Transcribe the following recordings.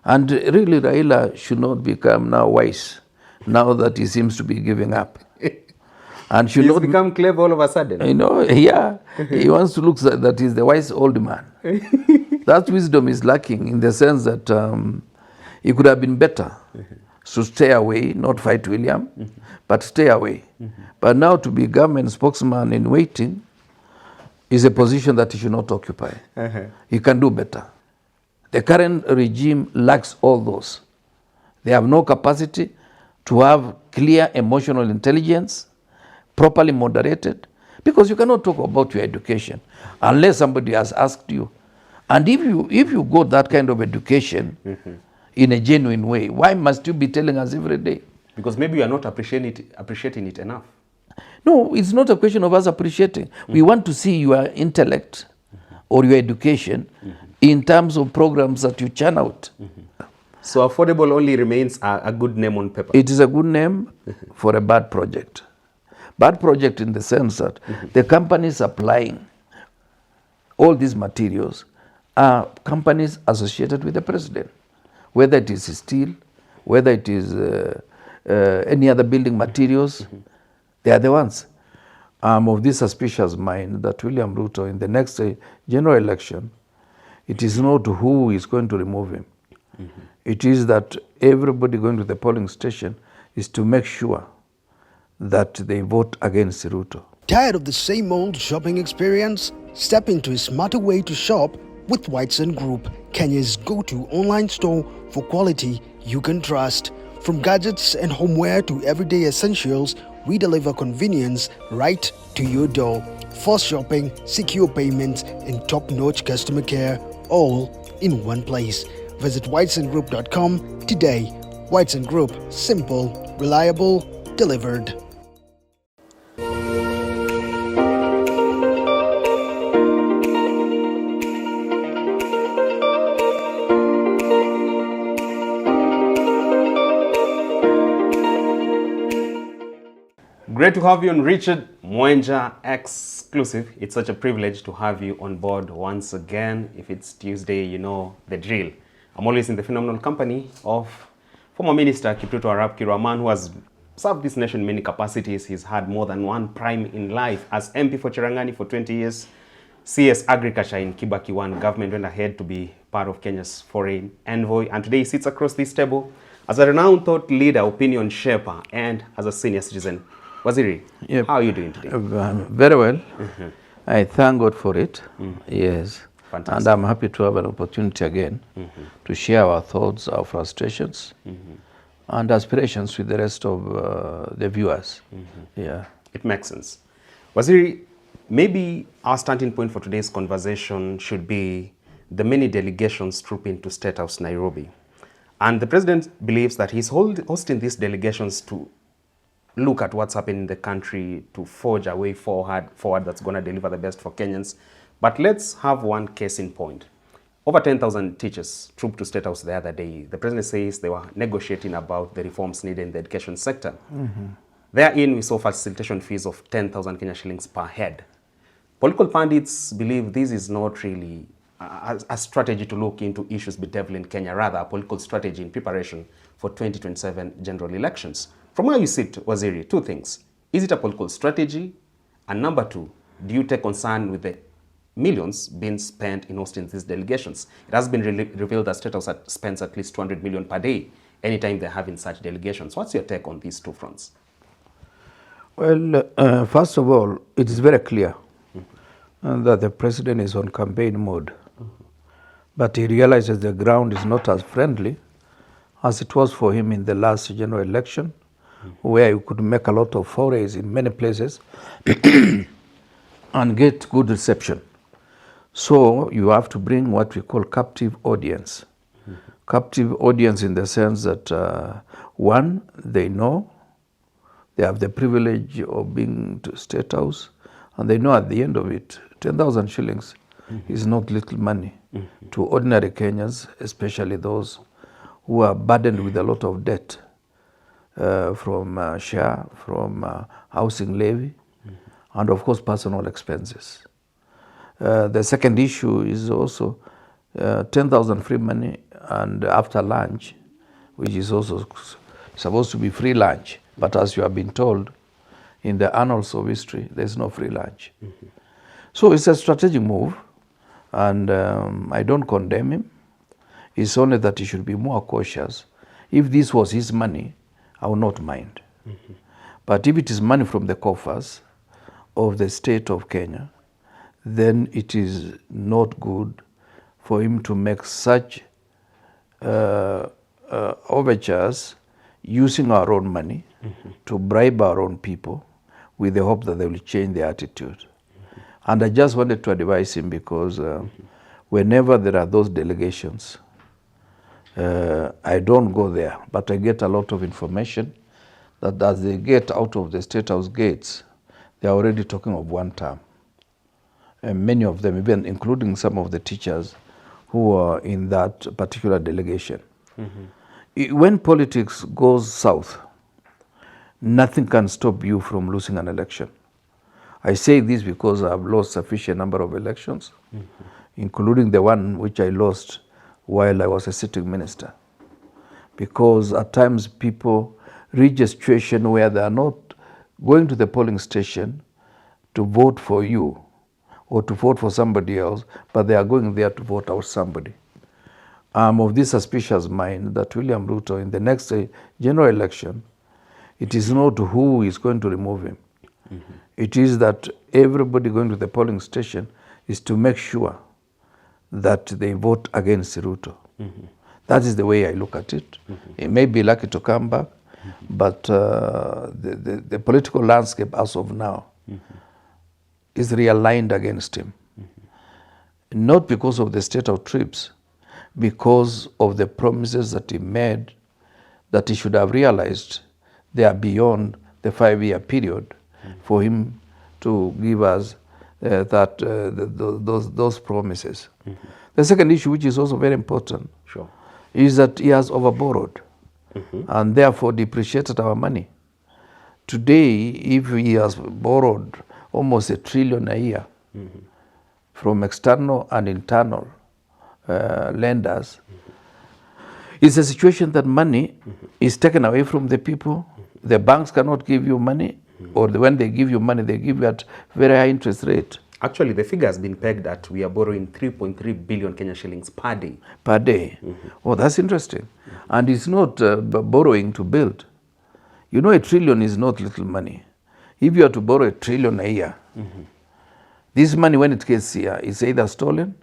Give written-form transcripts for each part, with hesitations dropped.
And really, Raila should not become now wise, now that he seems to be giving up. And should He's not become clever all of a sudden. You know, yeah, he wants to look that he's the wise old man. That wisdom is lacking in the sense that he could have been better to stay away, not fight William, but stay away. But now to be government spokesman in waiting is a position that he should not occupy. He can do better. The current regime lacks all those. They have no capacity to have clear emotional intelligence, properly moderated, because you cannot talk about your education unless somebody has asked you. And if you got that kind of education in a genuine way, why must you be telling us every day? Because maybe you are not appreciating it enough. No, it's not a question of us appreciating. We want to see your intellect or your education in terms of programs that you churn out. So affordable only remains a good name on paper. It is a good name for a bad project. Bad project in the sense that the companies supplying all these materials are companies associated with the president, whether it is steel, whether it is any other building materials, they are the ones. I'm of this suspicious mind that William Ruto in the next general election, it is not who is going to remove him. It is that everybody going to the polling station is to make sure that they vote against Ruto. Tired of the same old shopping experience? Step into a smarter way to shop with Whiteson Group, Kenya's go-to online store for quality you can trust. From gadgets and homeware to everyday essentials, we deliver convenience right to your door. Fast shopping, secure payments, and top-notch customer care, all in one place. Visit whitesongroup.com today. Whiteson Group, simple, reliable, delivered. Great to have you on Richard Mwenja exclusive. It's such a privilege to have you on board once again. If it's Tuesday, you know the drill. I'm always in the phenomenal company of former Minister Kipruto Arap Kiro, a man who has served this nation in many capacities. He's had more than one prime in life. As MP for Cherangani for 20 years, CS Agriculture in Kibaki 1 government, went ahead to be part of Kenya's foreign envoy. And today he sits across this table as a renowned thought leader, opinion shaper, and as a senior citizen. Waziri, yep. How are you doing today? Very well. I thank God for it. Yes. Fantastic. And I'm happy to have an opportunity again to share our thoughts, our frustrations, and aspirations with the rest of the viewers. Yeah. It makes sense. Waziri, maybe our starting point for today's conversation should be the many delegations trooping to State House, Nairobi. And the president believes that he's hosting these delegations to look at what's happening in the country, to forge a way forward that's going to deliver the best for Kenyans. But let's have one case in point. Over 10,000 teachers trooped to State House the other day. The president says they were negotiating about the reforms needed in the education sector. Therein, we saw facilitation fees of 10,000 Kenya shillings per head. Political pundits believe this is not really a strategy to look into issues bedeviling Kenya, rather a political strategy in preparation for 2027 general elections. From where you sit, Waziri, two things. Is it a political strategy? And number two, do you take concern with the millions being spent in hosting these delegations? It has been revealed that State House spends at least 200 million per day anytime they're having such delegations. What's your take on these two fronts? Well, first of all, it is very clear that the president is on campaign mode. But he realizes the ground is not as friendly as it was for him in the last general election, where you could make a lot of forays in many places and get good reception. So you have to bring what we call captive audience. Captive audience in the sense that, one, they know, they have the privilege of being to State House, and they know at the end of it, 10,000 shillings is not little money to ordinary Kenyans, especially those who are burdened with a lot of debt. From share, from housing levy, and of course personal expenses. The second issue is also 10,000 free money, and after lunch, which is also supposed to be free lunch, but as you have been told, in the annals of history, there's no free lunch. So it's a strategic move, and I don't condemn him. It's only that he should be more cautious. If this was his money, I would not mind. But if it is money from the coffers of the state of Kenya, then it is not good for him to make such overtures using our own money to bribe our own people with the hope that they will change their attitude. And I just wanted to advise him because whenever there are those delegations, I don't go there, but I get a lot of information that as they get out of the State House gates, they are already talking of one term. And many of them, even including some of the teachers who are in that particular delegation. When politics goes south, nothing can stop you from losing an election. I say this because I've lost sufficient number of elections, including the one which I lost while I was a sitting minister. Because at times people reach a situation where they are not going to the polling station to vote for you or to vote for somebody else, but they are going there to vote out somebody. I'm of this suspicious mind that William Ruto, in the next general election, it is not who is going to remove him. It is that everybody going to the polling station is to make sure that they vote against Ruto. That is the way I look at it. He may be lucky to come back, but the political landscape as of now is realigned against him. Not because of the state of trips, because of the promises that he made that he should have realized they are beyond the 5-year period for him to give us those promises. The second issue, which is also very important, is that he has overborrowed and therefore depreciated our money. Today, if he has borrowed almost $1 trillion a year from external and internal lenders, it's a situation that money is taken away from the people. The banks cannot give you money, or when they give you money, they give you at very high interest rate. Actually, the figure has been pegged that we are borrowing 3.3 billion Kenya shillings per day. Per day. Oh, that's interesting. And it's not borrowing to build. You know, $1 trillion is not little money. If you are to borrow $1 trillion a year, this money, when it gets here, is either stolen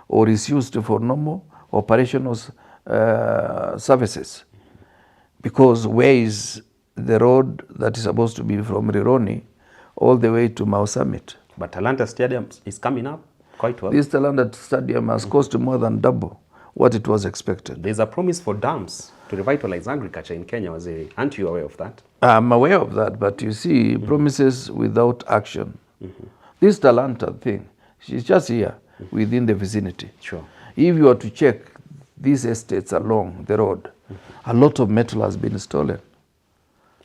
or is used for normal operational services. Because where is the road that is supposed to be from Rironi all the way to Mau Summit? But Talanta Stadium is coming up quite well. This Talanta Stadium has cost more than double what it was expected. There's a promise for dams to revitalize agriculture in Kenya. Aren't you aware of that? I'm aware of that, but you see, promises without action. This Talanta thing, she's just here within the vicinity. Sure. If you are to check these estates along the road, a lot of metal has been stolen.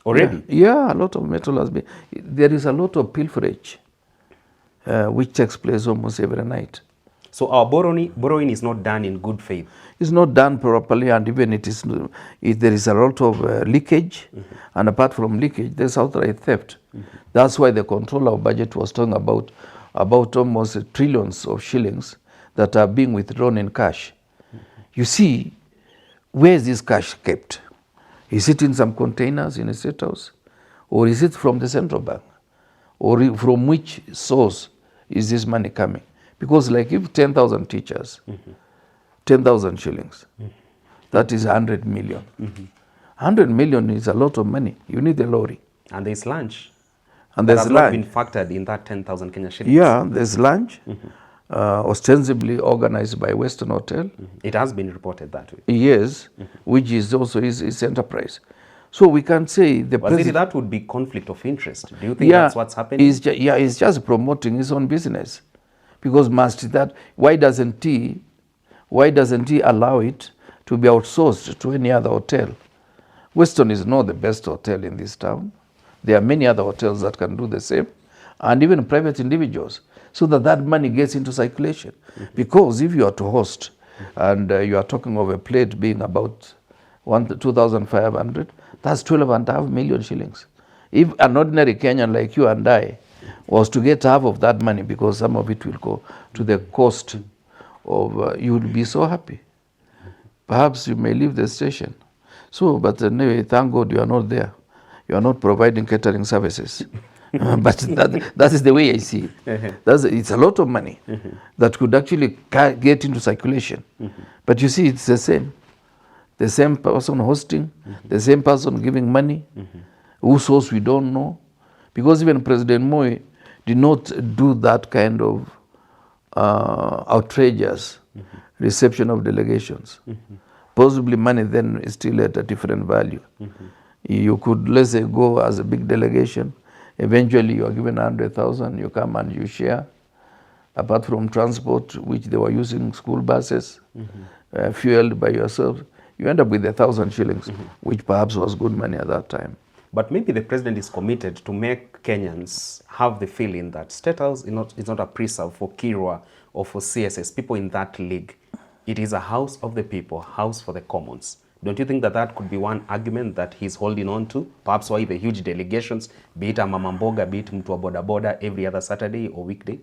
Already? Yeah, a lot of metal has been. There is a lot of pilferage, which takes place almost every night. So our borrowing is not done in good faith? It's not done properly, and even there is a lot of leakage, and apart from leakage, there's outright theft. That's why the controller of budget was talking about almost trillions of shillings that are being withdrawn in cash. You see, where is this cash kept? Is it in some containers in a state house? Or is it from the central bank? Or from which source is this money coming? Because like if 10,000 teachers, 10,000 shillings, that is 100 million. 100 million is a lot of money. You need a lorry. And there's lunch. And there's lunch. That has not lunch. been factored in that 10,000 Kenya shillings. Yeah, there's lunch, ostensibly organized by Western Hotel. It has been reported that way. Yes, which is also his enterprise. So we can say the president... that would be conflict of interest. Do you think that's what's happening? He's just promoting his own business. Because why doesn't he allow it to be outsourced to any other hotel? Weston is not the best hotel in this town. There are many other hotels that can do the same, and even private individuals, so that money gets into circulation. Because if you are to host and you are talking of a plate being about 2,500, that's 12.5 million shillings. If an ordinary Kenyan like you and I was to get half of that money, because some of it will go to the cost of, you would be so happy. Perhaps you may leave the station. So, but anyway, thank God you are not there. You are not providing catering services. But that is the way I see it. It's a lot of money that could actually get into circulation. But you see, it's the same. The same person hosting, the same person giving money, whose source we don't know. Because even President Moi did not do that kind of outrageous reception of delegations. Possibly money then is still at a different value. You could, let's say, go as a big delegation. Eventually, you are given 100,000. You come and you share. Apart from transport, which they were using school buses, fueled by yourself, you end up with 1,000 shillings, which perhaps was good money at that time. But maybe the president is committed to make Kenyans have the feeling that State House is not a preserve for Kirwa or for CSS, people in that league. It is a house of the people, house for the commons. Don't you think that that could be one argument that he's holding on to? Perhaps why the huge delegations, be it a Mama Mboga, be it mtu wa boda boda every other Saturday or weekday?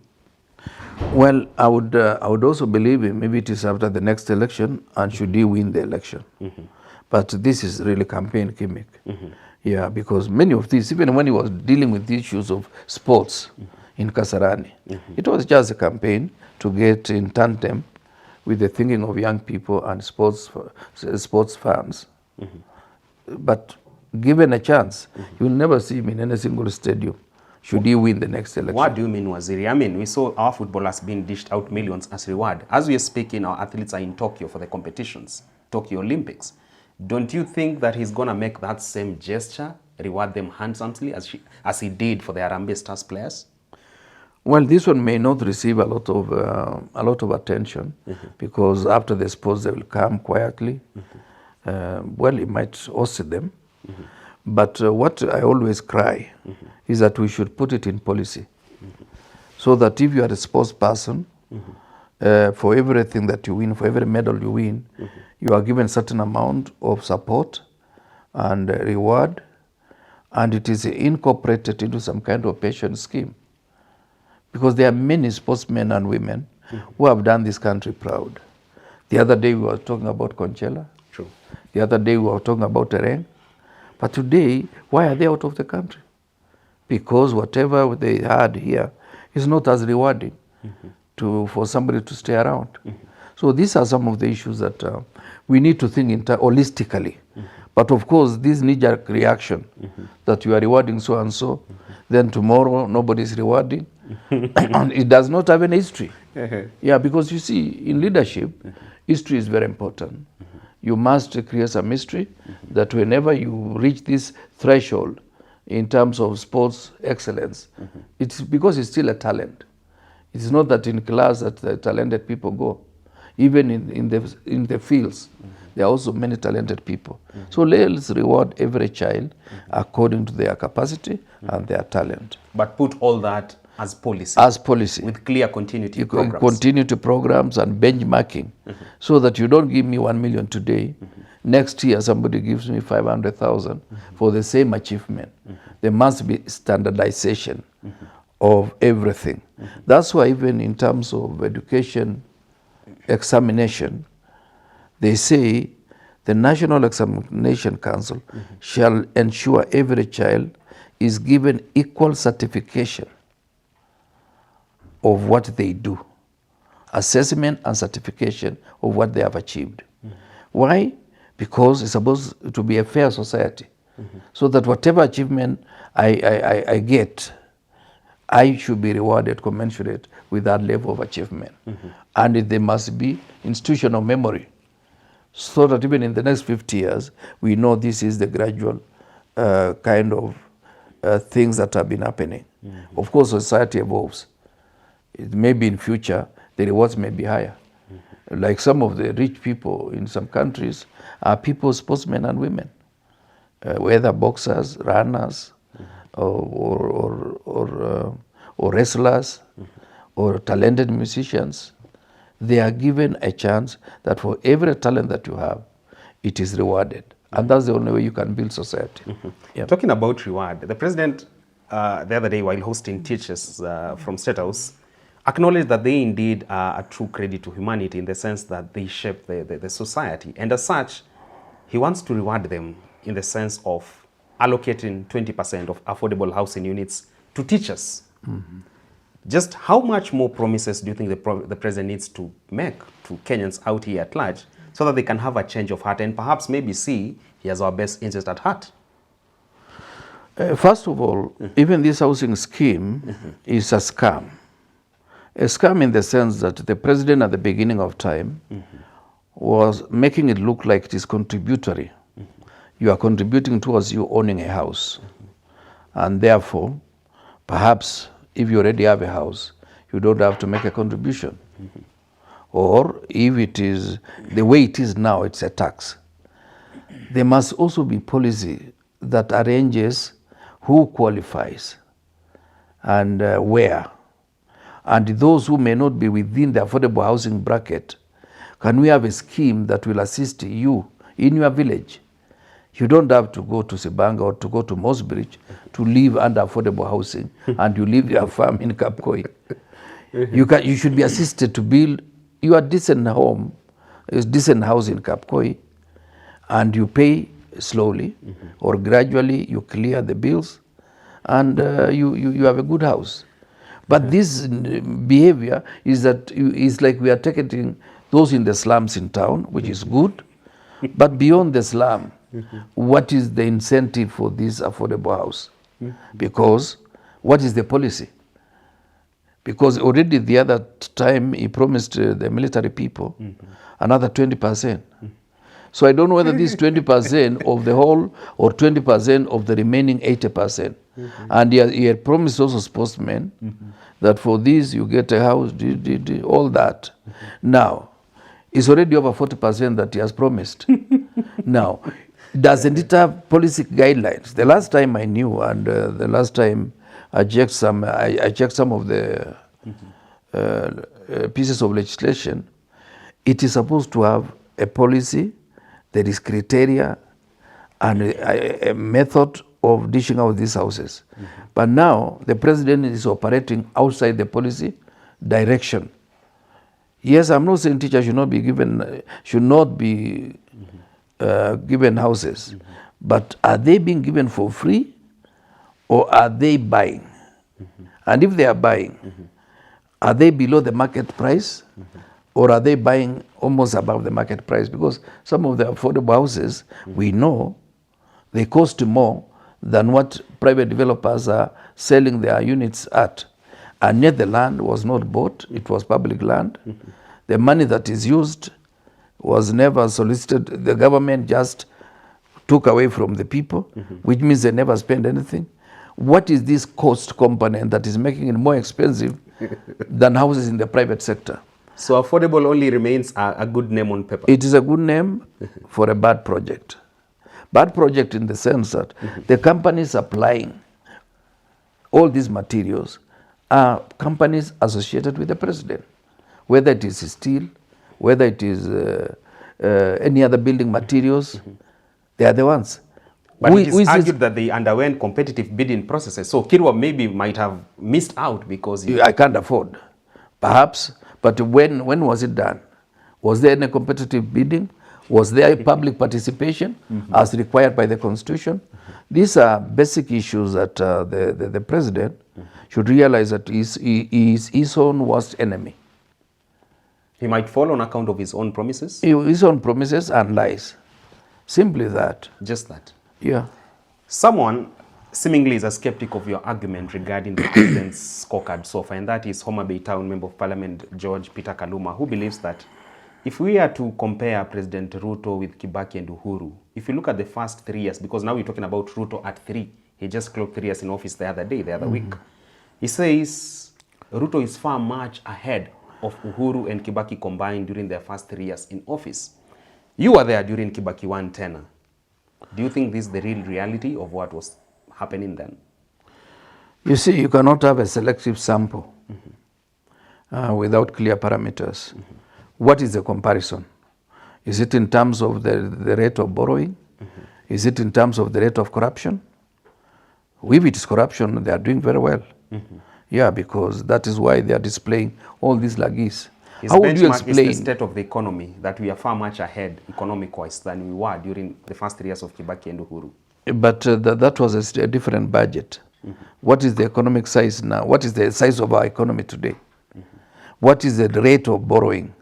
Well, I would also believe maybe it is after the next election, and should he win the election. But this is really campaign gimmick. Yeah, because many of these, even when he was dealing with the issues of sports in Kasarani, it was just a campaign to get in tandem with the thinking of young people and sports fans. But given a chance, you will never see him in any single stadium should he win the next election. What do you mean, Waziri? I mean, we saw our footballers being dished out millions as reward. As we are speaking, our athletes are in Tokyo for the competitions, Tokyo Olympics. Don't you think that he's going to make that same gesture, reward them handsomely as he did for the Harambee Stars players? Well, this one may not receive a lot of attention, because after the sports they will come quietly. Well, it might host them. But what I always cry is that we should put it in policy, so that if you are a sports person, for everything that you win, for every medal you win, you are given certain amount of support and reward, and it is incorporated into some kind of pension scheme. Because there are many sportsmen and women who have done this country proud. The other day we were talking about Conchela. True. The other day we were talking about Tereng. But today, why are they out of the country? Because whatever they had here is not as rewarding for somebody to stay around. So these are some of the issues that we need to think holistically. But of course, this knee-jerk reaction that you are rewarding so and so, then tomorrow nobody is rewarding, and it does not have any history. Yeah, because you see, in leadership, history is very important. You must create some history that whenever you reach this threshold in terms of sports excellence, it's because it's still a talent. It's not that in class that the talented people go. Even in the fields, there are also many talented people. So let's reward every child according to their capacity and their talent. But put all that as policy. As policy. With clear continuity programs. Continuity programs and benchmarking, so that you don't give me 1 million today. Next year somebody gives me 500,000 for the same achievement. There must be standardization of everything. That's why even in terms of education examination, they say the National Examination Council shall ensure every child is given equal certification of what they do, assessment and certification of what they have achieved. Why? Because it's supposed to be a fair society, so that whatever achievement I get, I should be rewarded commensurate with that level of achievement. And there must be institutional memory, so that even in the next 50 years, we know this is the gradual kind of things that have been happening. Of course, society evolves. It may be in future, the rewards may be higher. Like some of the rich people in some countries are people, sportsmen and women, whether boxers, runners, or wrestlers, or talented musicians. they are given a chance that for every talent that you have, it is rewarded. And that's the only way you can build society. Yeah. Talking about reward, the president the other day while hosting teachers from State House acknowledged that they indeed are a true credit to humanity in the sense that they shape the society. And as such, he wants to reward them in the sense of allocating 20% of affordable housing units to teachers. Just how much more promises do you think the president needs to make to Kenyans out here at large so that they can have a change of heart and perhaps maybe see he has our best interest at heart? First of all, even this housing scheme is a scam. A scam in the sense that the president at the beginning of time was making it look like it is contributory. You are contributing towards you owning a house. And therefore, perhaps if you already have a house, you don't have to make a contribution. Or if it is the way it is now, it's a tax. There must also be policy that arranges who qualifies and where. And those who may not be within the affordable housing bracket, can we have a scheme that will assist you in your village? You don't have to go to Sibanga or to go to Mosbridge to live under affordable housing and you leave your farm in Kapkoi. You should be assisted to build your decent home, a decent house in Kapkoi, and you pay slowly or gradually you clear the bills and you have a good house. But this behavior is that it's like we are targeting those in the slums in town, which is good, but beyond the slum, what is the incentive for this affordable house? Because what is the policy? Because already the other time he promised the military people another 20%. So I don't know whether this 20% of the whole or 20% of the remaining 80%. And he had promised also sportsmen that for this you get a house, all that. Now, it's already over 40% that he has promised. Now, doesn't it have policy guidelines? The last time I knew, and the last time I checked some of the pieces of legislation, it is supposed to have a policy, there is criteria, and a method of dishing out these houses. But now the president is operating outside the policy direction. Yes, I'm not saying teachers should not be given given houses, but are they being given for free or are they buying? And if they are buying, are they below the market price or are they buying almost above the market price? Because some of the affordable houses, we know they cost more than what private developers are selling their units at. And yet the land was not bought, it was public land. The money that is used was never solicited. The government just took away from the people, which means they never spend anything. What is this cost component that is making it more expensive than houses in the private sector? So affordable only remains a good name on paper. It is a good name for a bad project. Bad project in the sense that the companies supplying all these materials are companies associated with the president, whether it is steel, whether it is any other building materials, they are the ones. But it is argued that they underwent competitive bidding processes. So Kirwa maybe might have missed out because... I can't afford, perhaps. But when was it done? Was there any competitive bidding? Was there public participation as required by the Constitution? These are basic issues that the president should realize that he is his own worst enemy. He might fall on account of his own promises? His own promises and lies. Simply that. Just that? Yeah. Someone seemingly is a skeptic of your argument regarding the president's scorecard so far, and that is Homa Bay Town Member of Parliament George Peter Kaluma, who believes that if we are to compare President Ruto with Kibaki and Uhuru, if you look at the first 3 years, because now we're talking about Ruto at 3, he just clocked 3 years in office the other week, he says Ruto is far much ahead of Uhuru and Kibaki combined during their first 3 years in office. You were there during Kibaki 1 tenure. Do you think this is the real reality of what was happening then? You see, you cannot have a selective sample without clear parameters. what is the comparison? Is it in terms of the rate of borrowing? Is it in terms of the rate of corruption? If it is corruption, they are doing very well. Yeah, because that is why they are displaying all these lagis. His How would you benchmark explain? is the state of the economy, that we are far much ahead economic-wise than we were during the first 3 years of Kibaki and Uhuru. But that was a different budget. What is the economic size now? What is the size of our economy today? What is the rate of borrowing?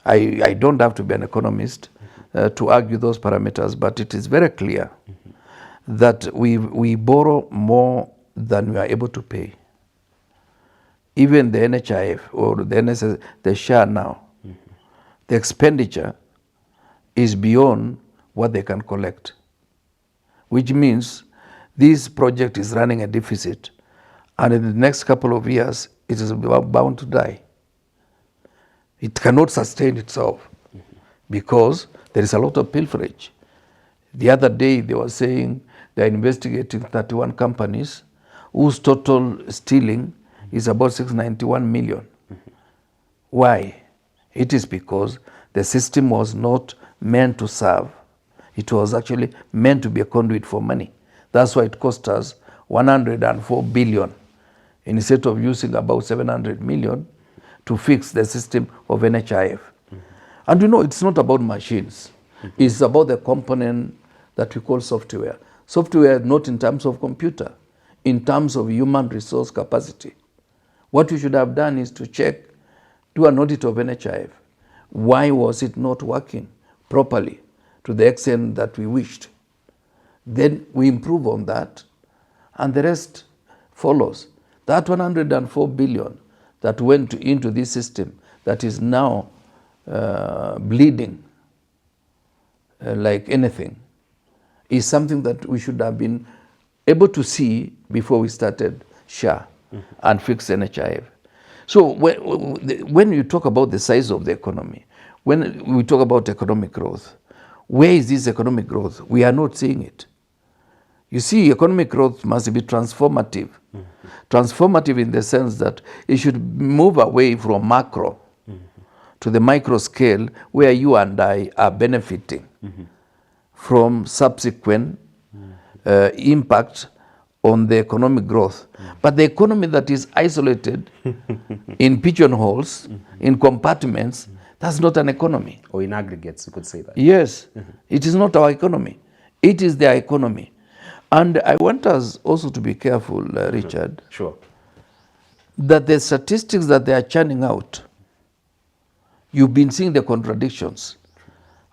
I don't have to be an economist to argue those parameters, but it is very clear that we borrow more than we are able to pay. Even the NHIF or the NSS, the SHA now, the expenditure is beyond what they can collect, which means this project is running a deficit, and in the next couple of years, it is bound to die. It cannot sustain itself because there is a lot of pilferage. The other day, they were saying they are investigating 31 companies whose total stealing is about 691 million. Why? It is because the system was not meant to serve. It was actually meant to be a conduit for money. That's why it cost us 104 billion instead of using about 700 million to fix the system of NHIF. And you know, it's not about machines. It's about the component that we call software. Software not in terms of computer, in terms of human resource capacity. What we should have done is to check, do an audit of NHIF. Why was it not working properly to the extent that we wished? Then we improve on that, and the rest follows. That 104 billion that went into this system that is now bleeding like anything is something that we should have been able to see before we started SHA and fix NHIF. So when you talk about the size of the economy, when we talk about economic growth, where is this economic growth? We are not seeing it. You see, economic growth must be transformative. Transformative in the sense that it should move away from macro to the micro scale where you and I are benefiting from subsequent impact on the economic growth. But the economy that is isolated in pigeonholes, in compartments, that's not an economy. Or in aggregates, you could say that. Yes, it is not our economy. It is their economy. And I want us also to be careful, Richard, Sure. that the statistics that they are churning out, you've been seeing the contradictions.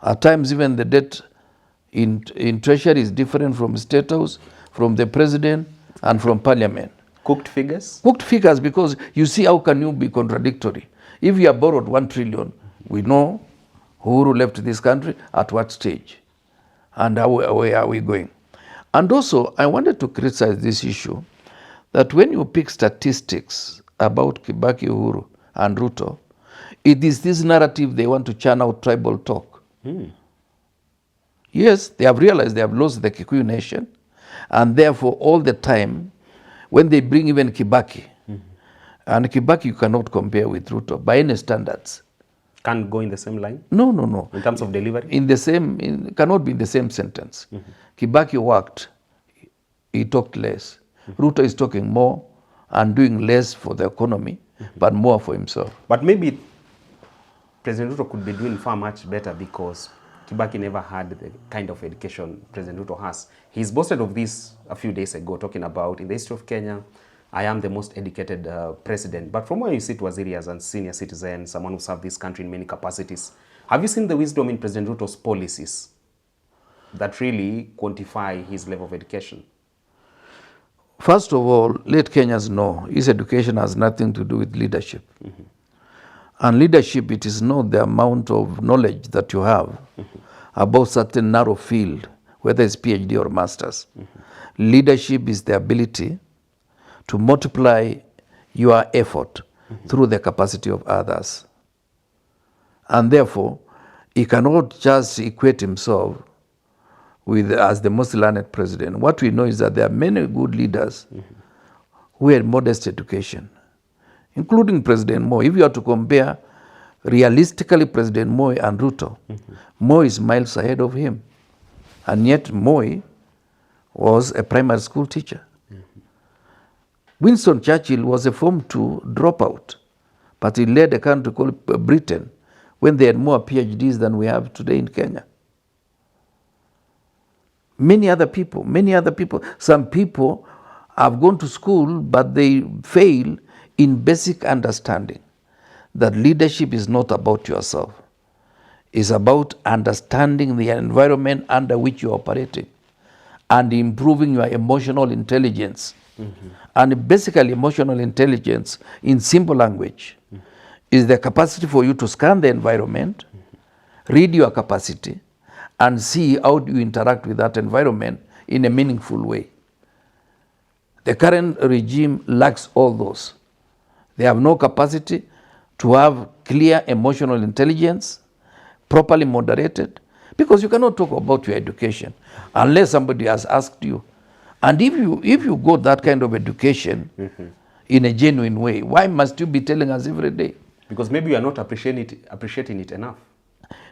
At times, even the debt in Treasury is different from State House, from the President, and from Parliament. Cooked figures? Cooked figures, because you see, how can you be contradictory? If you have borrowed 1 trillion, we know who left this country, at what stage, and where are we going. And also, I wanted to criticize this issue, that when you pick statistics about Kibaki, Uhuru, and Ruto, it is this narrative they want to churn out tribal talk. Yes, they have realized they have lost the Kikuyu nation, and therefore all the time, when they bring even Kibaki, and Kibaki you cannot compare with Ruto by any standards. Can't go in the same line? No, no, no. In terms of delivery? Cannot be in the same sentence. Kibaki worked, he talked less. Ruto is talking more and doing less for the economy, but more for himself. But maybe President Ruto could be doing far much better because Kibaki never had the kind of education President Ruto has. He's boasted of this a few days ago, talking about, in the history of Kenya, I am the most educated president. But from where you sit, Waziri, as a senior citizen, someone who served this country in many capacities, have you seen the wisdom in President Ruto's policies that really quantify his level of education? First of all, let Kenyans know his education has nothing to do with leadership. And leadership, it is not the amount of knowledge that you have about certain narrow field, whether it's PhD or master's. Leadership is the ability to multiply your effort through the capacity of others. And therefore, he cannot just equate himself with as the most learned president. What we know is that there are many good leaders who had modest education, including President Mo. If you are to compare Realistically, President Moi and Ruto, Moi is miles ahead of him. And yet Moi was a primary school teacher. Winston Churchill was a Form 2 dropout, but he led a country called Britain when they had more PhDs than we have today in Kenya. Many other people. Some people have gone to school, but they fail in basic understanding that leadership is not about yourself. It's about understanding the environment under which you're operating and improving your emotional intelligence. And basically, emotional intelligence, in simple language, is the capacity for you to scan the environment, read your capacity, and see how you interact with that environment in a meaningful way. The current regime lacks all those. They have no capacity to have clear emotional intelligence, properly moderated, because you cannot talk about your education unless somebody has asked you. And if you got that kind of education in a genuine way, why must you be telling us every day? Because maybe you are not appreciating it enough.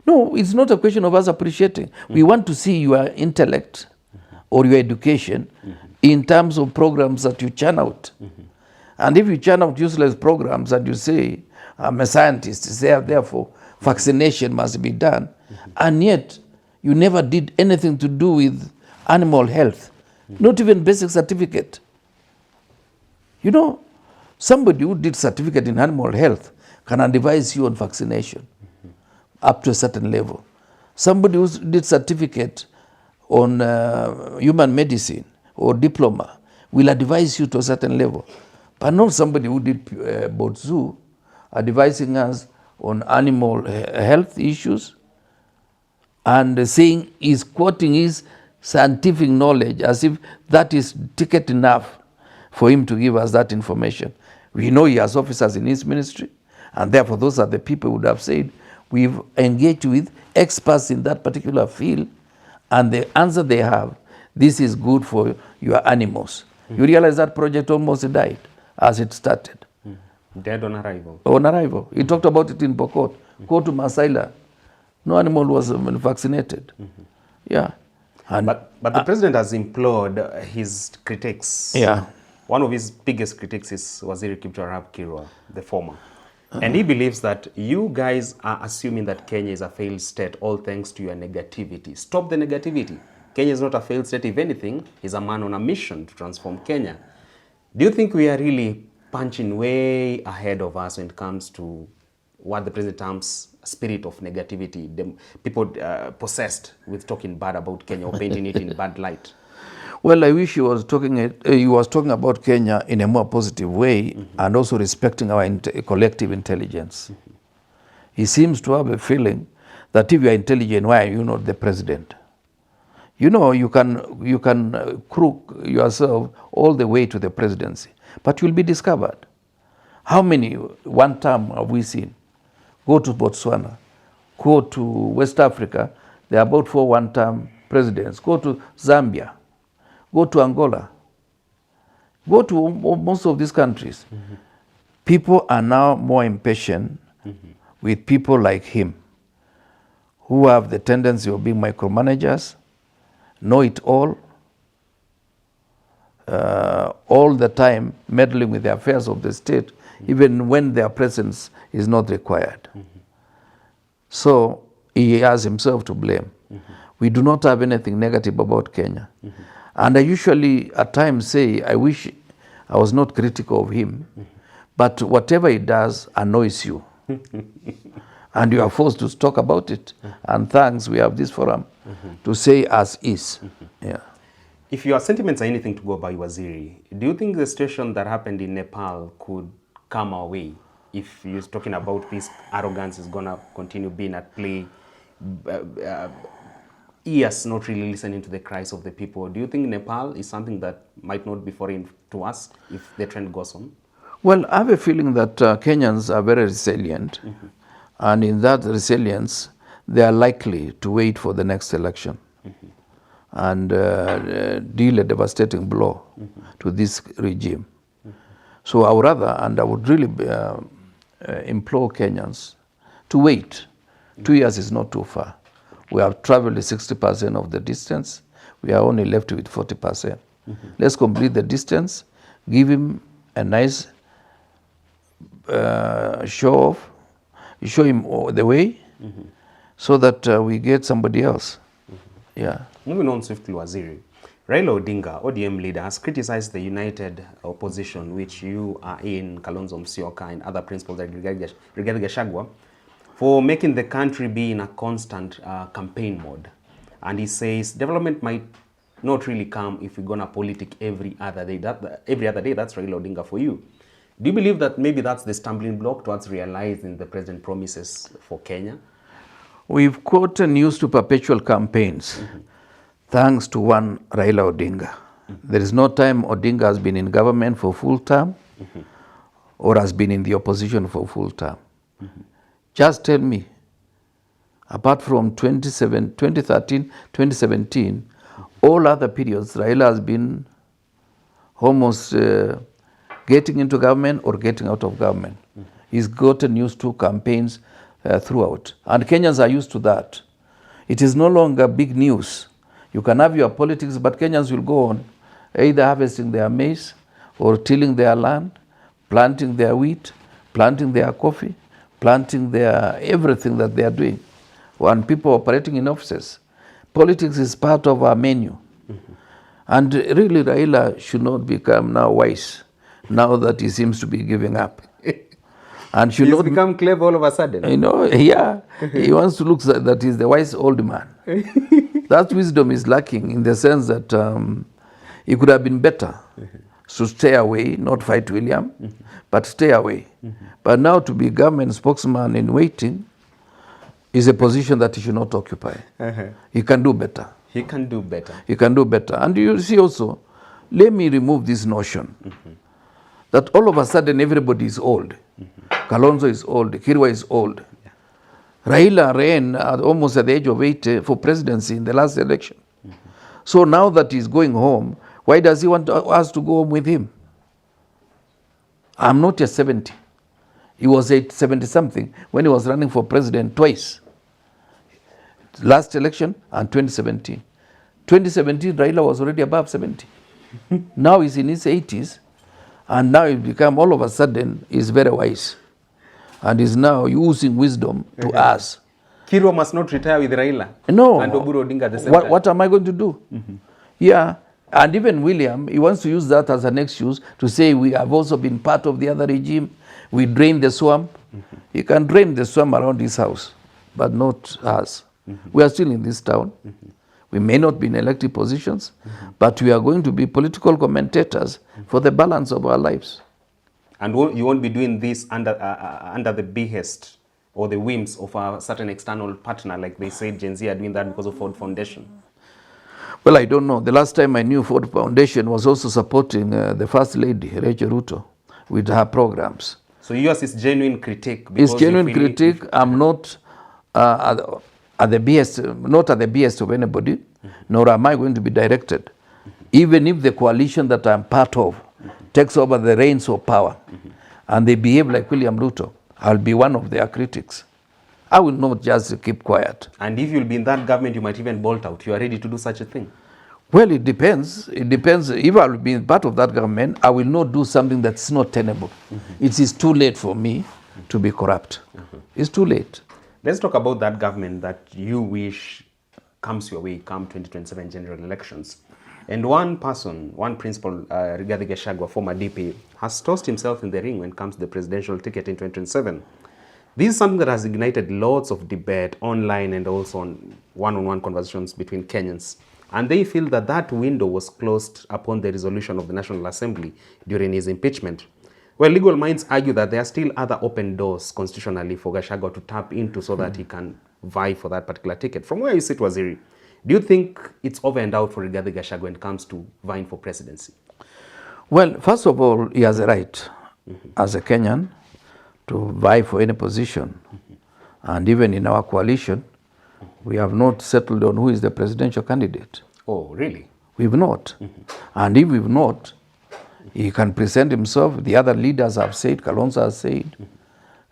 No, it's not a question of us appreciating. We want to see your intellect or your education in terms of programs that you churn out. And if you churn out useless programs and you say, I'm a scientist, therefore vaccination must be done, and yet you never did anything to do with animal health, not even basic certificate. You know, somebody who did certificate in animal health can advise you on vaccination up to a certain level. Somebody who did certificate on human medicine or diploma will advise you to a certain level. But not somebody who did Botsu advising us on animal health issues and saying he's quoting his scientific knowledge as if that is ticket enough for him to give us that information. We know he has officers in his ministry, and therefore those are the people who would have said, we've engaged with experts in that particular field, and the answer they have, this is good for your animals. You realize that project almost died as it started. Dead on arrival. On arrival. He talked about it in Pokot. Go to Masaila. No animal was vaccinated. Yeah. And But the president has implored his critics. Yeah. One of his biggest critics is Waziri Kipchumba Kirwa, the former. And he believes that you guys are assuming that Kenya is a failed state, all thanks to your negativity. Stop the negativity. Kenya is not a failed state. If anything, he's a man on a mission to transform Kenya. Do you think we are really punching way ahead of us when it comes to what the president terms spirit of negativity, the people possessed with talking bad about Kenya or painting it in bad light? Well, I wish he was talking about Kenya in a more positive way and also respecting our collective intelligence. He seems to have a feeling that if you are intelligent, why are you not the president? You know, you can crook yourself all the way to the presidency, but you'll be discovered. How many one term have we seen? Go to Botswana, go to West Africa, there are about 4 one-term presidents. Go to Zambia, go to Angola, go to most of these countries. People are now more impatient with people like him, who have the tendency of being micromanagers, know it all the time meddling with the affairs of the state, even when their presence is not required. So he has himself to blame. We do not have anything negative about Kenya. And I usually at times say, I wish I was not critical of him, but whatever he does annoys you. And you are forced to talk about it. And thanks, we have this forum to say as is. Yeah. If your sentiments are anything to go by, Waziri, do you think the situation that happened in Nepal could come our way? If you're talking about this arrogance is going to continue being at play, ears not really listening to the cries of the people, do you think Nepal is something that might not be foreign to us if the trend goes on? Well, I have a feeling that Kenyans are very resilient. And in that resilience, they are likely to wait for the next election and deal a devastating blow to this regime. So I would rather, and I would really implore Kenyans to wait. 2 years is not too far. We have traveled 60% of the distance. We are only left with 40%. Let's complete the distance, give him a nice show him the way, so that we get somebody else. Yeah. Moving on swiftly, Waziri. Raila Odinga, ODM leader, has criticized the united opposition, which you are in, Kalonzo Musyoka and other principals like Rigathi Gachagua, for making the country be in a constant campaign mode. And he says development might not really come if we're going to politic every other day. Every other day, that's Raila Odinga for you. Do you believe that maybe that's the stumbling block towards realizing the president promises for Kenya? We've quoted news to perpetual campaigns, thanks to one Raila Odinga. There is no time Odinga has been in government for full term or has been in the opposition for full term. Just tell me, apart from 2013, 2017, all other periods, Raila has been almost getting into government or getting out of government. He's gotten used to campaigns throughout. And Kenyans are used to that. It is no longer big news. You can have your politics, but Kenyans will go on either harvesting their maize or tilling their land, planting their wheat, planting their coffee, planting their everything that they are doing. When people operating in offices, politics is part of our menu. And really, Raila should not become now wise, now that he seems to be giving up. And should not become clever all of a sudden. You know, yeah. He wants to look that he's the wise old man. That wisdom is lacking in the sense that it could have been better to stay away, not fight William, but stay away. But now to be government spokesman in waiting is a position that he should not occupy. He can do better. He can do better. He can do better. And you see also, let me remove this notion that all of a sudden everybody is old. Kalonzo is old, Kirwa is old. Raila ran almost at the age of 80 for presidency in the last election. So now that he's going home, why does he want us to go home with him? I'm not yet 70. He was 70-something when he was running for president twice. Last election and 2017. 2017, Raila was already above 70. Now he's in his 80s, and now he's become, all of a sudden, he's very wise. And is now using wisdom to us. Kirwa must not retire with Raila. No. And Oburu Odinga at the same time. What am I going to do? Yeah. And even William, he wants to use that as an excuse to say we have also been part of the other regime. We drained the swamp. He can drain the swamp around his house, but not us. We are still in this town. We may not be in elected positions, but we are going to be political commentators for the balance of our lives. And you won't be doing this under the behest or the whims of a certain external partner, like they said Gen Z are doing that because of Ford Foundation. Well, I don't know. The last time I knew Ford Foundation was also supporting the First Lady, Rachel Ruto, with her programs. So yours is genuine critique. It's genuine critique. I'm not at the behest, not at the behest of anybody, nor am I going to be directed. Even if the coalition that I'm part of takes over the reins of power, and they behave like William Ruto, I'll be one of their critics. I will not just keep quiet. And if you'll be in that government, you might even bolt out. You are ready to do such a thing? Well, it depends. It depends. If I will be part of that government, I will not do something that's not tenable. It is too late for me to be corrupt. It's too late. Let's talk about that government that you wish comes your way come 2027 general elections. And one person, one principal, Rigathi Gachagua, former DP, has tossed himself in the ring when it comes to the presidential ticket in 2027. This is something that has ignited lots of debate online and also on one-on-one conversations between Kenyans. And they feel that that window was closed upon the resolution of the National Assembly during his impeachment. Well, legal minds argue that there are still other open doors constitutionally for Gachagua to tap into so that he can vie for that particular ticket. From where you sit, Waziri, do you think it's over and out for Rigathi Gachagua when it comes to vying for presidency? Well, first of all, he has a right as a Kenyan to vie for any position. And even in our coalition, we have not settled on who is the presidential candidate. Oh, really? We've not. And if we've not, he can present himself. The other leaders have said, Kalonzo has said,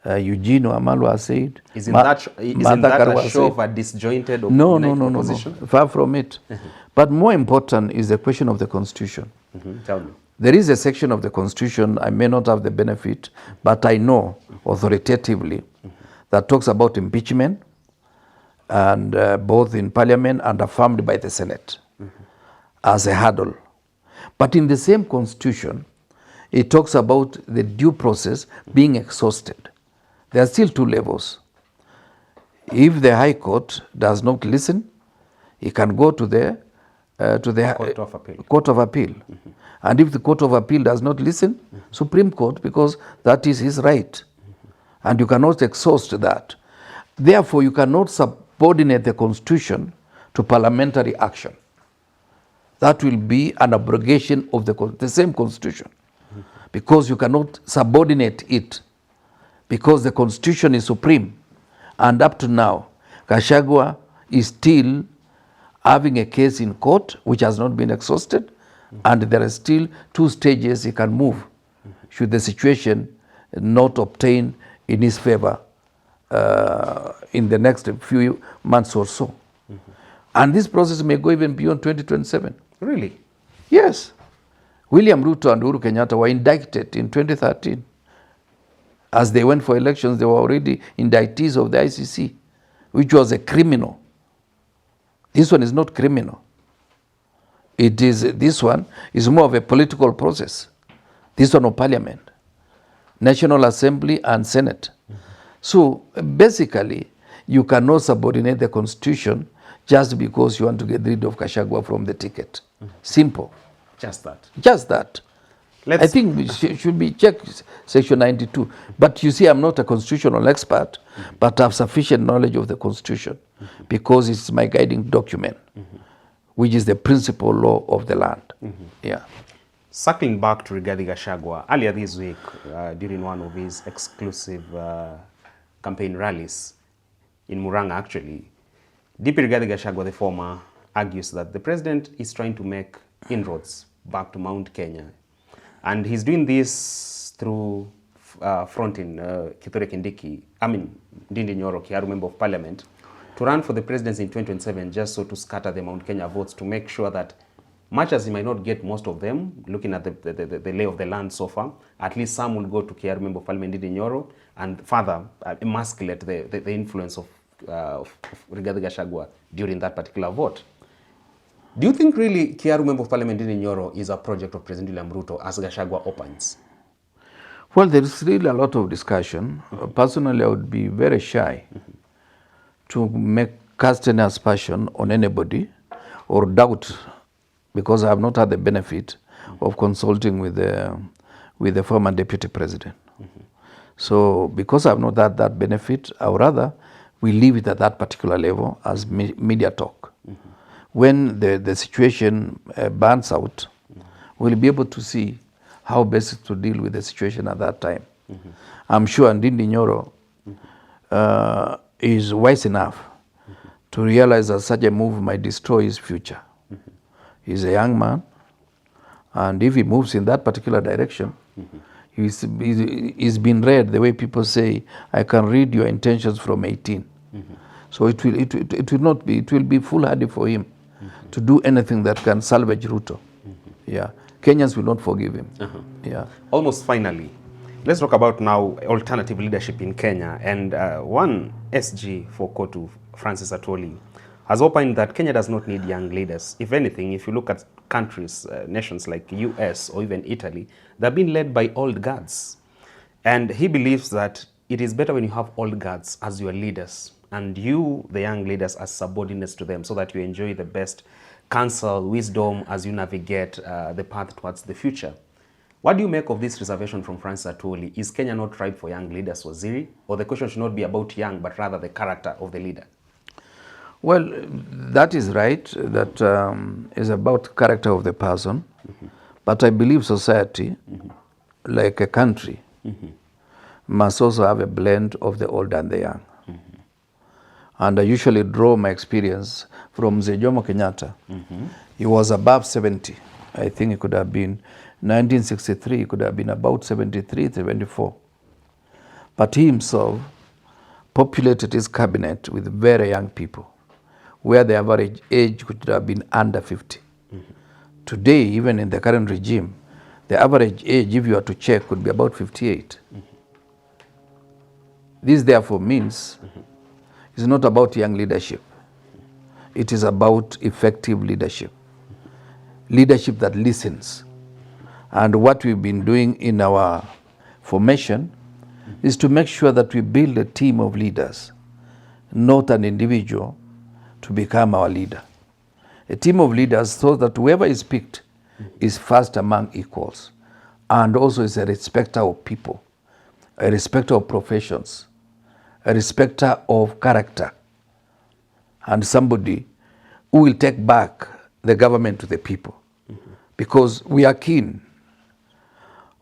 Eugene Wamalwa has said. Isn't that a show of a disjointed opposition? Far from it. But more important is the question of the Constitution. Tell me. There is a section of the Constitution, I may not have the benefit, but I know authoritatively that talks about impeachment, and both in Parliament and affirmed by the Senate as a hurdle. But in the same Constitution, it talks about the due process being exhausted. There are still two levels. If the High Court does not listen, it can go to the Court of Appeal. And if the Court of Appeal does not listen, Supreme Court, because that is his right. And you cannot exhaust that. Therefore, you cannot subordinate the Constitution to parliamentary action. That will be an abrogation of the same Constitution, because you cannot subordinate it, because the Constitution is supreme. And up to now, Gachagua is still having a case in court which has not been exhausted, and there are still 2 stages he can move should the situation not obtain in his favor in the next few months or so. And this process may go even beyond 2027. Really? Yes. William Ruto and Uhuru Kenyatta were indicted in 2013. As they went for elections, they were already indictees of the ICC, which was a criminal. This one is not criminal. This one is more of a political process. This one of Parliament, National Assembly and Senate. So basically, you cannot subordinate the Constitution just because you want to get rid of Gachagua from the ticket. Simple. Just that. Just that. I think we should be checked Section 92. But you see, I'm not a constitutional expert, but I have sufficient knowledge of the Constitution because it's my guiding document, which is the principal law of the land. Yeah. Circling back to Rigathi Gachagua, earlier this week, during one of his exclusive campaign rallies in Murang'a, actually, DP Rigathi Gachagua, the former, argues that the president is trying to make inroads back to Mount Kenya. And he's doing this through fronting Ndindi Nyoro, Kiaru Member of Parliament, to run for the presidency in 2027, just so to scatter the Mount Kenya votes, to make sure that, much as he might not get most of them, looking at the lay of the land so far, at least some will go to Kiaru Member of Parliament Ndindi Nyoro, and further emasculate the influence of Rigathi Gachagua during that particular vote. Do you think really Kiaru Member of Parliament Ndindi Nyoro is a project of President William Ruto as Gachagua opens? Well, there is really a lot of discussion. Personally, I would be very shy to cast any aspersion on anybody or doubt, because I have not had the benefit of consulting with the former deputy president. So because I have not had that benefit, I would rather we leave it at that particular level as media talk. When the situation burns out, we'll be able to see how best to deal with the situation at that time. I'm sure Ndindi Nyoro is wise enough to realize that such a move might destroy his future. He's a young man, and if he moves in that particular direction, he's been read the way people say, I can read your intentions from 18. So it will be foolhardy for him to do anything that can salvage Ruto. Yeah, Kenyans will not forgive him. Yeah. Almost finally, let's talk about now alternative leadership in Kenya. And one SG for Kotu, Francis Atwoli, has opined that Kenya does not need young leaders. If anything, if you look at countries, nations like US or even Italy, they're being led by old guards. And he believes that it is better when you have old guards as your leaders, and you, the young leaders, as subordinates to them, so that you enjoy the best counsel, wisdom as you navigate the path towards the future. What do you make of this reservation from Francis Atwoli? Is Kenya not ripe for young leaders, Waziri? Or the question should not be about young, but rather the character of the leader? Well, that is right. That is about character of the person. But I believe society, like a country, must also have a blend of the old and the young. And I usually draw my experience from Jomo Kenyatta. He was above 70. I think it could have been 1963, it could have been about 73, 74. But he himself populated his cabinet with very young people, where the average age could have been under 50. Today, even in the current regime, the average age, if you are to check, could be about 58. This therefore means it's not about young leadership. It is about effective leadership. Leadership that listens. And what we've been doing in our formation is to make sure that we build a team of leaders, not an individual to become our leader. A team of leaders so that whoever is picked is first among equals and also is a respecter of people, a respecter of professions, a respecter of character, and somebody who will take back the government to the people. Because we are keen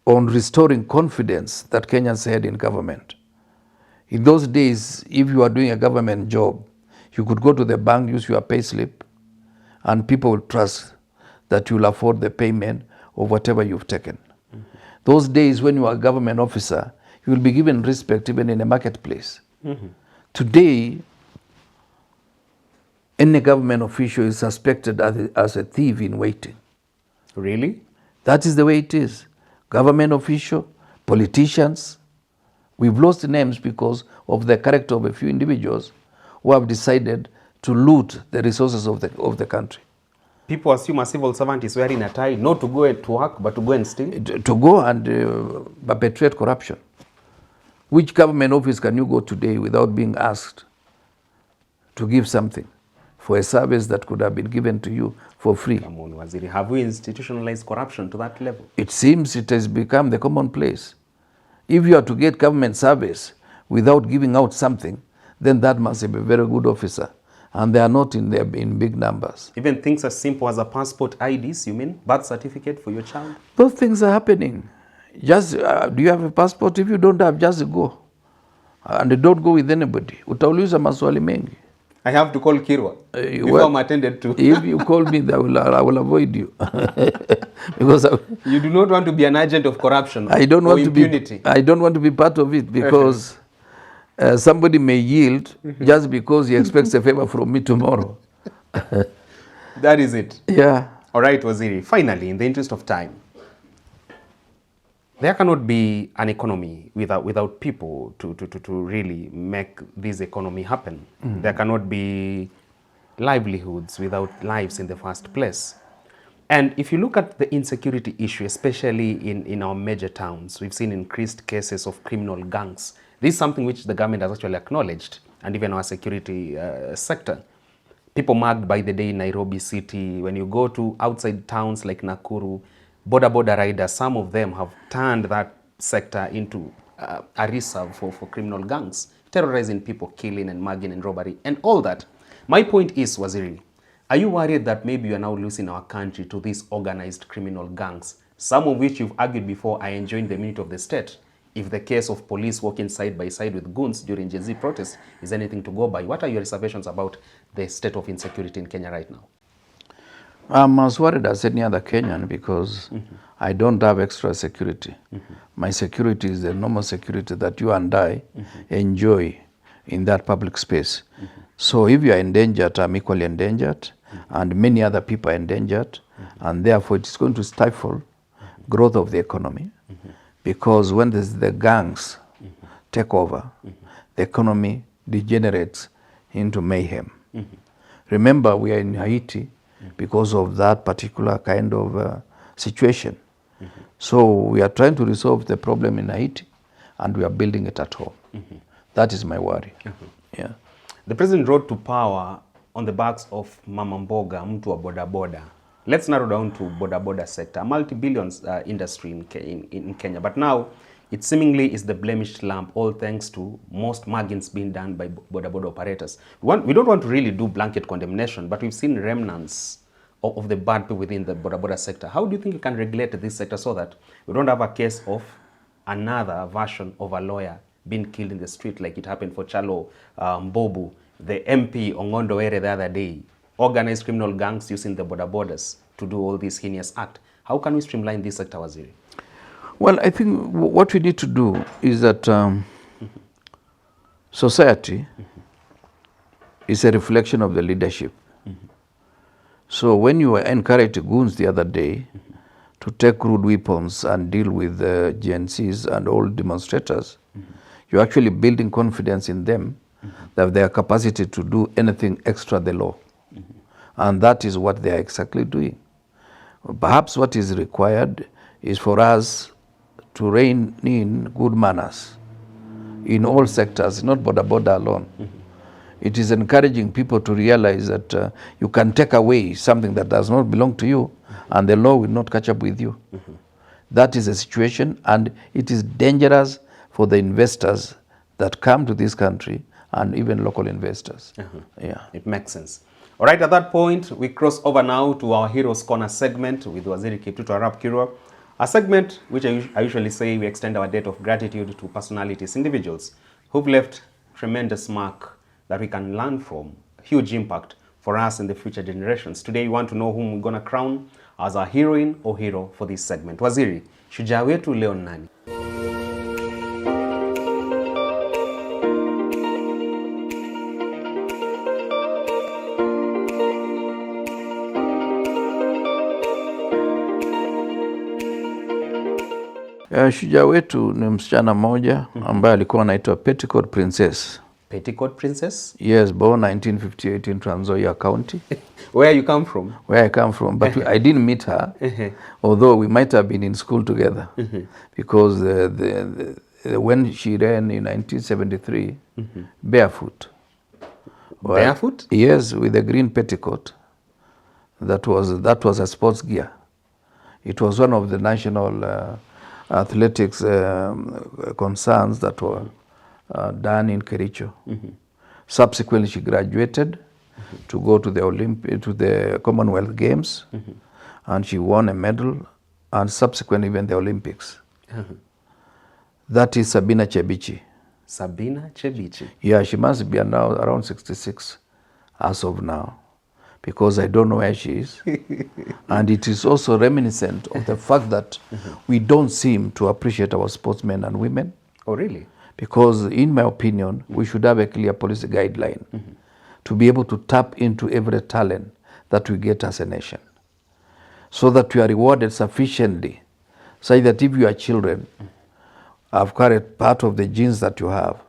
on restoring confidence that Kenyans had in government. In those days, if you are doing a government job, you could go to the bank, use your pay slip, and people will trust that you'll afford the payment of whatever you've taken. Those days when you are a government officer, you will be given respect even in a marketplace. Today, any government official is suspected as a thief in waiting. Really? That is the way it is. Government official, politicians, we've lost names because of the character of a few individuals who have decided to loot the resources of the country. People assume a civil servant is wearing a tie, not to go to work, but to go and steal? To go and perpetuate corruption. Which government office can you go today without being asked to give something for a service that could have been given to you for free? Come on, Waziri. Have we institutionalized corruption to that level? It seems it has become the commonplace. If you are to get government service without giving out something, then that must be a very good officer. And they are not in big numbers. Even things as simple as a passport IDs, you mean? Birth certificate for your child? Those things are happening. Just, do you have a passport? If you don't have, just go. And don't go with anybody. Utauliza maswali mengi. I have to call Kirwa before I'm attended to. If you call me, I will avoid you. Because you do not want to be an agent of corruption I don't or want impunity. I don't want to be part of it because somebody may yield just because he expects a favor from me tomorrow. That is it. Yeah. All right, Waziri. Finally, in the interest of time, there cannot be an economy without people to really make this economy happen. There cannot be livelihoods without lives in the first place. And if you look at the insecurity issue, especially in our major towns, we've seen increased cases of criminal gangs. This is something which the government has actually acknowledged, and even our security sector. People marked by the day in Nairobi city. When you go to outside towns like Nakuru, border riders, some of them have turned that sector into a reserve for criminal gangs, terrorizing people, killing and mugging and robbery and all that. My point is, Waziri, are you worried that maybe you are now losing our country to these organized criminal gangs, some of which you've argued before are enjoying the immunity of the state? If the case of police walking side by side with goons during Gen Z protests is anything to go by, what are your reservations about the state of insecurity in Kenya right now? I'm as worried as any other Kenyan because I don't have extra security. My security is the normal security that you and I enjoy in that public space. So if you are endangered, I'm equally endangered, and many other people are endangered, and therefore it's going to stifle growth of the economy. Because when the gangs take over, the economy degenerates into mayhem. Remember, we are in Haiti because of that particular kind of situation. So we are trying to resolve the problem in Haiti, and we are building it at home. That is my worry. Yeah. The president rode to power on the backs of Mama Mboga, mtu wa boda boda. Let's narrow down to boda sector, a multi-billions industry in Kenya. But now, it seemingly is the blemished lamp, all thanks to most muggings being done by boda operators. We don't want to really do blanket condemnation, but we've seen remnants of the bad people within the boda sector. How do you think you can regulate this sector so that we don't have a case of another version of a lawyer being killed in the street like it happened for Chalo Mbobu, the MP Ongondo Ere the other day? Organized criminal gangs using the borders to do all these heinous acts. How can we streamline this sector, Waziri? Well, I think what we need to do is that society is a reflection of the leadership. So when you encouraged goons the other day to take crude weapons and deal with the Gen Zs and all demonstrators, you're actually building confidence in them that their capacity to do anything extra the law. And that is what they are exactly doing. Perhaps what is required is for us to rein in good manners in all sectors, not border alone. It is encouraging people to realize that you can take away something that does not belong to you and the law will not catch up with you. That is a situation, and it is dangerous for the investors that come to this country and even local investors. Yeah. It makes sense. All right, at that point, we cross over now to our Heroes Corner segment with Waziri Kiptuto Arap Kirwa, a segment which I usually say we extend our debt of gratitude to personalities, individuals who've left tremendous mark that we can learn from, huge impact for us and the future generations. Today, we want to know whom we're going to crown as our heroine or hero for this segment. Waziri, shujaa wetu leo nani? Shujaa wetu ni msichana mmoja ambaye alikuwa anaitwa Petticoat Princess. Petticoat Princess? Yes, born 1958 in Trans Nzoia County. Where you come from? Where I come from, but I didn't meet her, although we might have been in school together, because when she ran in 1973, barefoot. Well, Barefoot? Yes, with a green petticoat. That was a sports gear. It was one of the national athletics concerns that were done in Kericho. Subsequently, she graduated to go to the Commonwealth Games, and she won a medal, and subsequently even the Olympics. That is Sabina Chebichi. Sabina Chebichi. Yeah, she must be now around 66 as of now, because I don't know where she is. And it is also reminiscent of the fact that we don't seem to appreciate our sportsmen and women. Oh, really? Because in my opinion, we should have a clear policy guideline to be able to tap into every talent that we get as a nation, so that we are rewarded sufficiently, so that if your children have carried part of the genes that you have,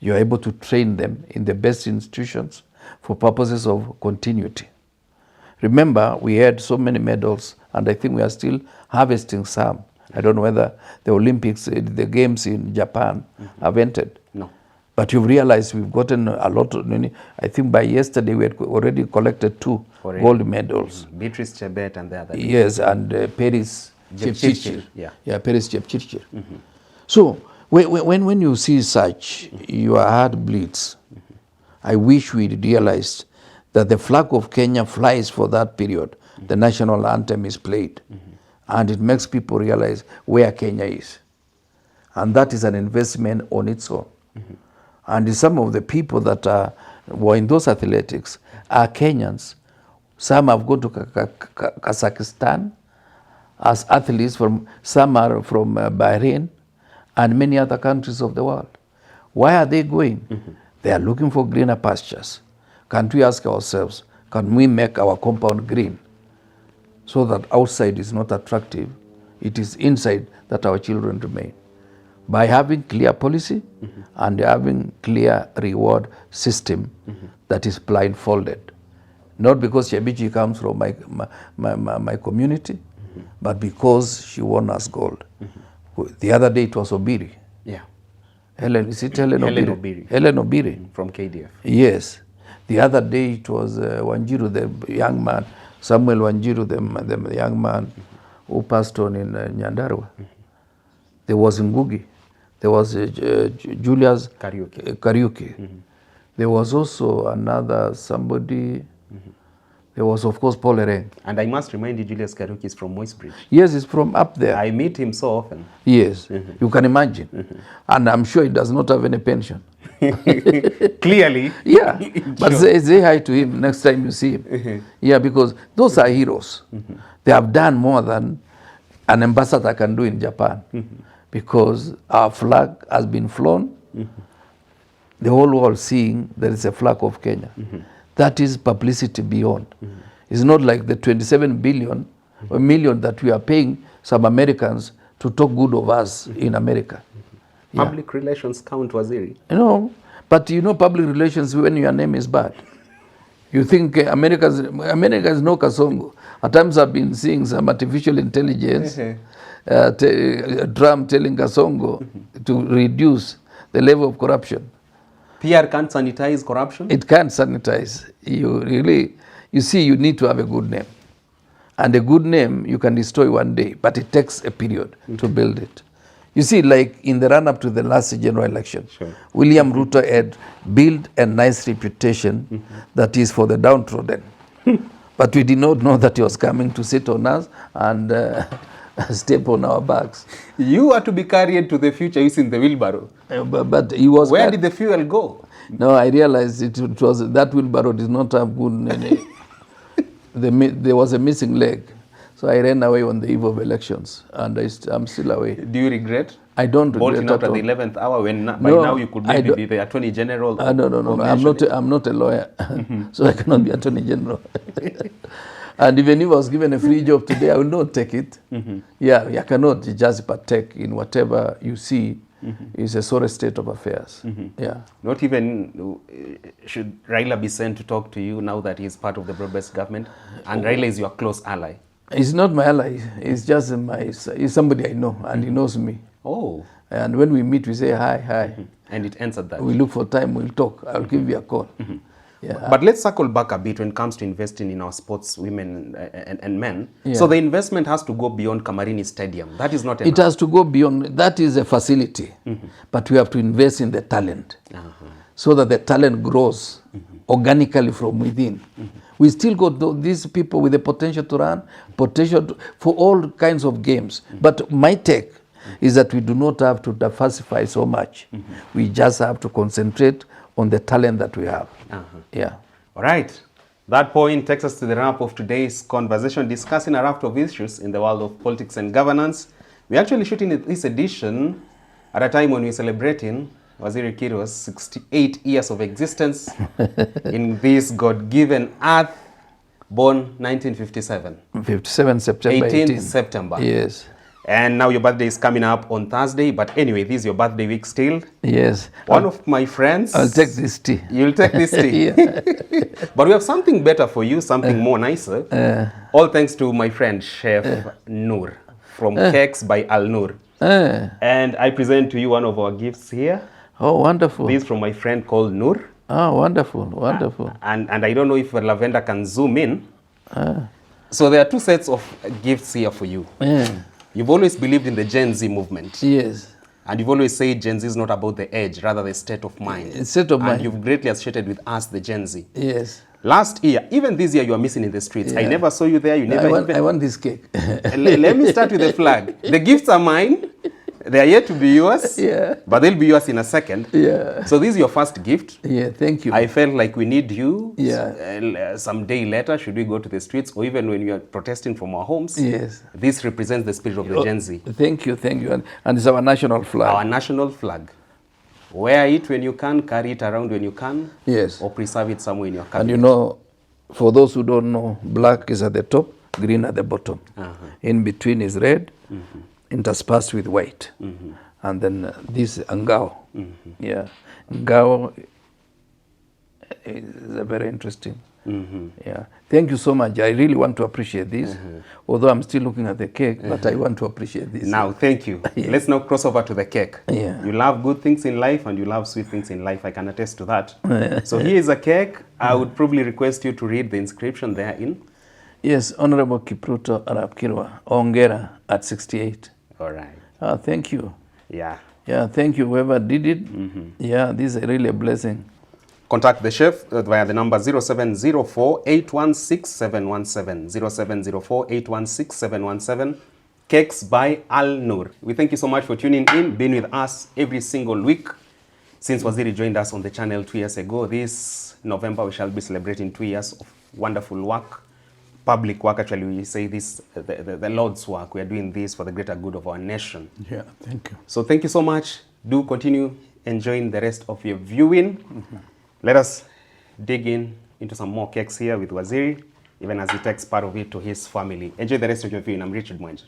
you are able to train them in the best institutions for purposes of continuity. Remember, we had so many medals, and I think we are still harvesting some. I don't know whether the Olympics, the games in Japan have entered. No. But you've realized we've gotten a lot of, I think by yesterday we had already collected 2 gold medals. Beatrice Chebet and the other. Yes, and Paris Jepchirchir. Yeah, Paris Jepchirchir. So when you see such, your heart bleeds. I wish we realized that the flag of Kenya flies for that period. The national anthem is played. And it makes people realize where Kenya is. And that is an investment on its own. And some of the people that were in those athletics are Kenyans. Some have gone to Kazakhstan as athletes, some are from Bahrain and many other countries of the world. Why are they going? They are looking for greener pastures. Can't we ask ourselves, can we make our compound green so that outside is not attractive? It is inside that our children remain. By having clear policy and having clear reward system that is blindfolded. Not because Chebichi comes from my community, but because she won us gold. The other day it was Obiri. Yeah. Helen Obiri? Helen Obiri. From KDF. Yes. The other day it was Wanjiru, the young man, Samuel Wanjiru, the young man who passed on in Nyandarua. There was Ngugi. There was Julius Kariuki. There was also another somebody. There was, of course, Paul Ereng. And I must remind you, Julius Kariuki is from Moisbridge. Yes, he's from up there. I meet him so often. Yes, you can imagine. And I'm sure he does not have any pension. Clearly. Yeah, but say hi to him next time you see him. Yeah, because those are heroes. They have done more than an ambassador can do in Japan. Because our flag has been flown. the whole world seeing there is a flag of Kenya. That is publicity beyond. It's not like the 27 billion or million that we are paying some Americans to talk good of us in America. Public relations count, Waziri. You know, but you know public relations when your name is bad. You think America is no Kasongo. At times I've been seeing some artificial intelligence, Trump telling Kasongo to reduce the level of corruption. PR can't sanitize corruption? It can't sanitize. You see, you need to have a good name. And a good name you can destroy one day, but it takes a period to build it. You see, like in the run-up to the last general election, William Ruto had built a nice reputation that is for the downtrodden. But we did not know that he was coming to sit on us and step on our backs. You are to be carried to the future using the wheelbarrow. But he was. Where did the fuel go? No, I realized it was that wheelbarrow did not have good. There was a missing leg. So I ran away on the eve of elections, and I'm still away. Do you regret? I don't regret bolting out at at the all. 11th hour when by now you could maybe be the Attorney General? No. I'm not a lawyer, so I cannot be Attorney General. And even if I was given a free job today, I will not take it. Yeah, you cannot just partake in whatever you see is a sorry state of affairs. Yeah. Not even should Raila be sent to talk to you now that he's part of the broad-based government, and Raila is your close ally? He's not my ally. He's just he's somebody I know, and he knows me. Oh. And when we meet, we say hi. And it ends at that. We look for time, we'll talk. I'll give you a call. Yeah. But let's circle back a bit when it comes to investing in our sports women and men. Yeah. So the investment has to go beyond Kamarini Stadium. That is not enough. It has to go beyond. That is a facility. But we have to invest in the talent so that the talent grows organically from within. We still got these people with the potential to run, for all kinds of games. But my take is that we do not have to diversify so much. We just have to concentrate on the talent that we have. Yeah. All right. That point takes us to the wrap of today's conversation, discussing a raft of issues in the world of politics and governance. We're actually shooting this edition at a time when we're celebrating Waziri Kiro's 68 years of existence in this God-given earth, born 1957. 57 September 18th September. Yes. And now your birthday is coming up on Thursday, but anyway, this is your birthday week still. Yes. One of my friends... I'll take this tea. You'll take this tea. But we have something better for you, something more nicer. All thanks to my friend, Chef Noor, from Cakes by Al Noor. And I present to you one of our gifts here. Oh, wonderful. This is from my friend called Noor. Oh, wonderful. And I don't know if Lavender can zoom in. So there are two sets of gifts here for you. You've always believed in the Gen Z movement. Yes. And you've always said Gen Z is not about the age, rather the state of mind. State of mind. And you've greatly associated with us, the Gen Z. Yes. Last year, even this year, you are missing in the streets. I never saw you there. You never I want this cake. Let me start with the flag. The gifts are mine. They are yet to be yours. Yeah. But they'll be yours in a second. Yeah. So this is your first gift. Yeah, thank you. I felt like we need you. Yeah. Some day later, should we go to the streets, or even when you are protesting from our homes? Yes. This represents the spirit of the Gen Z. Thank you. And it's our national flag. Our national flag. Wear it when you can, carry it around when you can. Yes. Or preserve it somewhere in your cabinet. And you know, for those who don't know, black is at the top, green at the bottom. In between is red, interspersed with white. And then this ngao. Yeah. Ngao is a very interesting. Yeah. Thank you so much. I really want to appreciate this. Although I'm still looking at the cake, but I want to appreciate this. Now, thank you. Let's now cross over to the cake. Yeah. You love good things in life and you love sweet things in life. I can attest to that. So here is a cake. I would probably request you to read the inscription therein. Yes, Honorable Kipruto Arap Kirwa, Ongera at 68. All right. Thank you. Yeah. Yeah, thank you, whoever did it. Yeah, this is really a blessing. Contact the chef via the number 0704-816-717. 0704-816-717. Cakes by Al Noor. We thank you so much for tuning in, being with us every single week. Since Waziri joined us on the channel 2 years ago, this November we shall be celebrating 2 years of wonderful work. Public work, actually, we say this, the Lord's work. We are doing this for the greater good of our nation. Yeah, thank you. So thank you so much. Do continue enjoying the rest of your viewing. Let us dig into some more cakes here with Waziri, even as he takes part of it to his family. Enjoy the rest of your viewing. I'm Richard Mwenja.